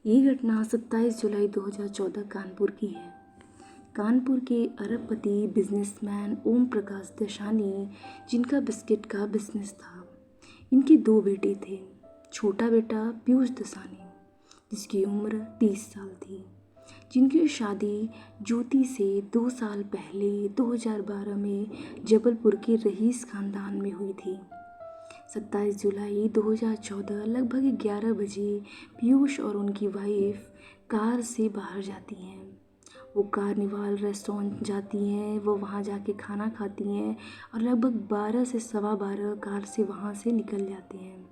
ये घटना 27 जुलाई 2014 कानपुर की है। कानपुर के अरबपति बिजनेसमैन ओम प्रकाश दशानी, जिनका बिस्किट का बिजनेस था। इनके दो बेटे थे। छोटा बेटा पीयूष दसानी, जिसकी उम्र 30 साल थी, जिनकी शादी ज्योति से 2 साल पहले 2012 में जबलपुर के रईस खानदान में हुई थी। 27 जुलाई 2014 लगभग 11 बजे पीयूष और उनकी वाइफ कार से बाहर जाती हैं। वो कार्निवाल रेस्टोरेंट जाती हैं। वो वहाँ जाके खाना खाती हैं और लगभग 12 से सवा 12 कार से वहाँ से निकल जाते हैं।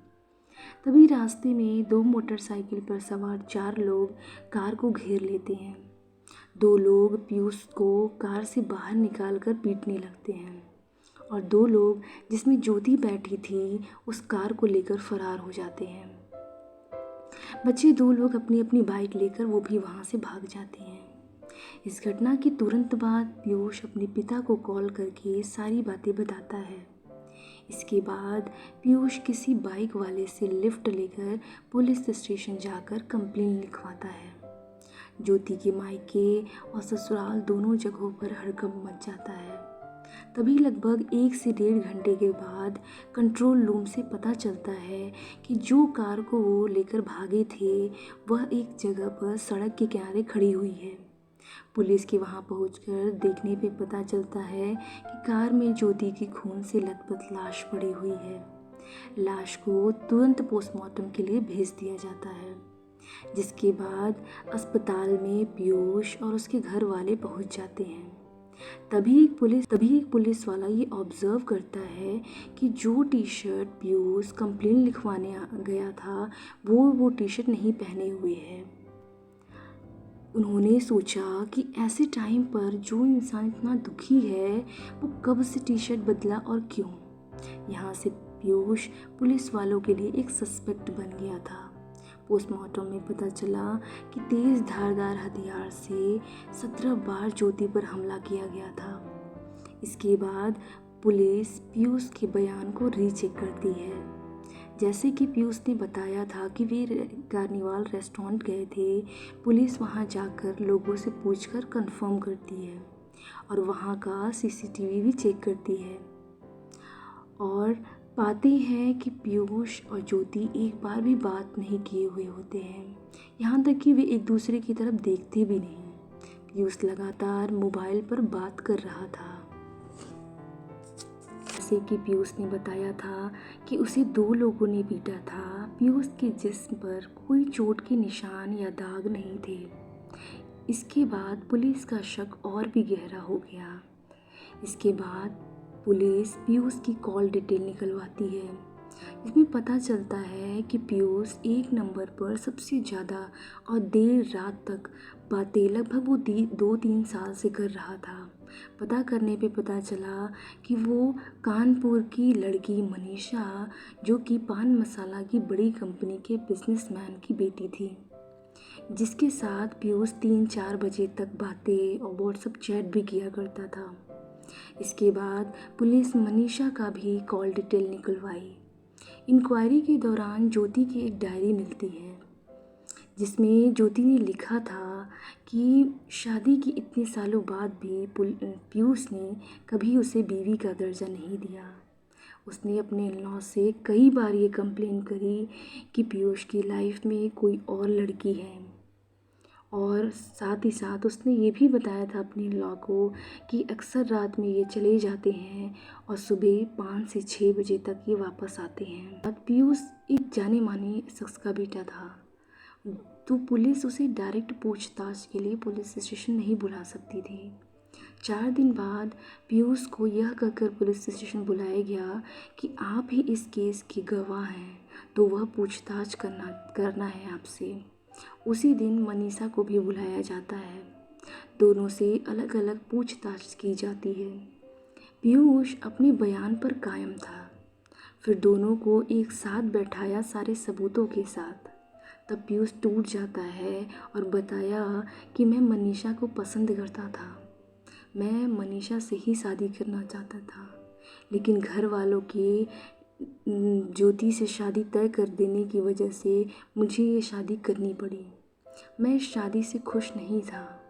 तभी रास्ते में दो मोटरसाइकिल पर सवार 4 लोग कार को घेर लेते हैं। 2 लोग पीयूष को कार से बाहर निकाल कर पीटने लगते हैं और 2 लोग, जिसमें ज्योति बैठी थी, उस कार को लेकर फरार हो जाते हैं। बचे 2 लोग अपनी अपनी बाइक लेकर वो भी वहाँ से भाग जाते हैं। इस घटना के तुरंत बाद पीयूष अपने पिता को कॉल करके सारी बातें बताता है। इसके बाद पीयूष किसी बाइक वाले से लिफ्ट लेकर पुलिस स्टेशन जाकर कंप्लेंट लिखवाता है। ज्योति के मायके और ससुराल दोनों जगहों पर हड़कंप मच जाता है। तभी लगभग 1 से 1.5 घंटे के बाद कंट्रोल रूम से पता चलता है कि जो कार को वो लेकर भागे थे वह एक जगह पर सड़क के किनारे खड़ी हुई है। पुलिस के वहां पहुंचकर देखने पे पता चलता है कि कार में ज्योति की खून से लथपथ लाश पड़ी हुई है। लाश को तुरंत पोस्टमार्टम के लिए भेज दिया जाता है, जिसके बाद अस्पताल में पीयूष और उसके घर वाले पहुंच जाते हैं। तभी एक पुलिस वाला ये ऑब्जर्व करता है कि जो टी शर्ट पीयूष कंप्लेंट लिखवाने गया था वो टी शर्ट नहीं पहने हुए है। उन्होंने सोचा कि ऐसे टाइम पर जो इंसान इतना दुखी है वो कब से टी शर्ट बदला और क्यों। यहाँ से पीयूष पुलिस वालों के लिए एक सस्पेक्ट बन गया था। पोस्टमार्टम में पता चला कि तेज धारदार हथियार से 17 बार ज्योति पर हमला किया गया था। इसके बाद पुलिस पीयूष के बयान को रीचेक करती है। जैसे कि पीयूष ने बताया था कि वे कार्निवाल रेस्टोरेंट गए थे, पुलिस वहां जाकर लोगों से पूछकर कंफर्म करती है और वहां का सीसीटीवी भी चेक करती है और पाते हैं कि पीयूष और ज्योति एक बार भी बात नहीं किए हुए होते हैं। यहाँ तक कि वे एक दूसरे की तरफ देखते भी नहीं। पीयूष लगातार मोबाइल पर बात कर रहा था। जैसे कि पीयूष ने बताया था कि उसे 2 लोगों ने पीटा था। पीयूष के जिस्म पर कोई चोट के निशान या दाग नहीं थे। इसके बाद पुलिस का शक और भी गहरा हो गया। इसके बाद पुलिस पीयूष की कॉल डिटेल निकलवाती है, जिसमें पता चलता है कि पीयूष एक नंबर पर सबसे ज़्यादा और देर रात तक बातें लगभग वो 2-3 साल से कर रहा था। पता करने पे पता चला कि वो कानपुर की लड़की मनीषा, जो कि पान मसाला की बड़ी कंपनी के बिजनेसमैन की बेटी थी, जिसके साथ पीयूष 3-4 बजे तक बातें और व्हाट्सएप चैट भी किया करता था। इसके बाद पुलिस मनीषा का भी कॉल डिटेल निकलवाई। इंक्वायरी के दौरान ज्योति की एक डायरी मिलती है, जिसमें ज्योति ने लिखा था कि शादी की इतने सालों बाद भी पीयूष ने कभी उसे बीवी का दर्जा नहीं दिया। उसने अपने इन-लॉ से कई बार ये कंप्लेन करी कि पीयूष की लाइफ में कोई और लड़की है और साथ ही साथ उसने ये भी बताया था अपने इन-लॉ को कि अक्सर रात में ये चले जाते हैं और सुबह 5 से 6 बजे तक ये वापस आते हैं। पीयूष एक जाने माने शख्स का बेटा था, तो पुलिस उसे डायरेक्ट पूछताछ के लिए पुलिस स्टेशन नहीं बुला सकती थी। 4 दिन बाद पीयूष को यह कहकर पुलिस स्टेशन बुलाया गया कि आप ही इस केस के गवाह हैं, तो वह पूछताछ करना है आपसे। उसी दिन मनीषा को भी बुलाया जाता है। दोनों से अलग अलग पूछताछ की जाती है। पीयूष अपने बयान पर कायम था। फिर दोनों को एक साथ बैठाया सारे सबूतों के साथ। तब पीयूष टूट जाता है और बताया कि मैं मनीषा को पसंद करता था, मैं मनीषा से ही शादी करना चाहता था, लेकिन घर वालों के ज्योति से शादी तय कर देने की वजह से मुझे ये शादी करनी पड़ी। मैं इस शादी से खुश नहीं था।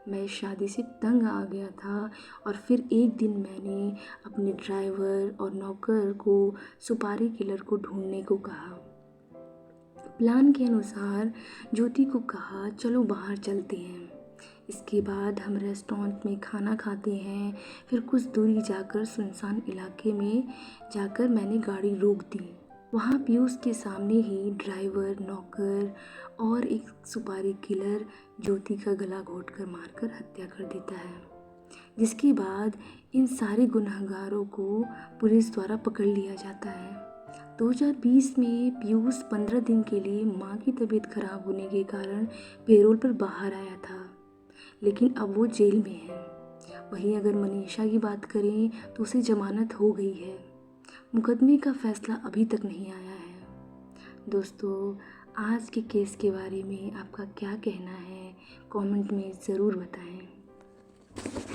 मैं इस शादी से तंग आ गया था और फिर एक दिन मैंने अपने ड्राइवर और नौकर को सुपारी किलर को ढूंढने को कहा। प्लान के अनुसार ज्योति को कहा चलो बाहर चलते हैं। इसके बाद हम रेस्टोरेंट में खाना खाते हैं। फिर कुछ दूरी जाकर सुनसान इलाके में जाकर मैंने गाड़ी रोक दी। वहाँ पीयूष के सामने ही ड्राइवर, नौकर और एक सुपारी किलर ज्योति का गला घोंटकर मारकर हत्या कर देता है। जिसके बाद इन सारे गुनहगारों को पुलिस द्वारा पकड़ लिया जाता है। 2020 में पीयूष 15 दिन के लिए माँ की तबीयत खराब होने के कारण पेरोल पर बाहर आया था, लेकिन अब वो जेल में है। वहीं अगर मनीषा की बात करें तो उसे जमानत हो गई है। मुकदमे का फैसला अभी तक नहीं आया है। दोस्तों, आज के केस के बारे में आपका क्या कहना है? कमेंट में ज़रूर बताएं।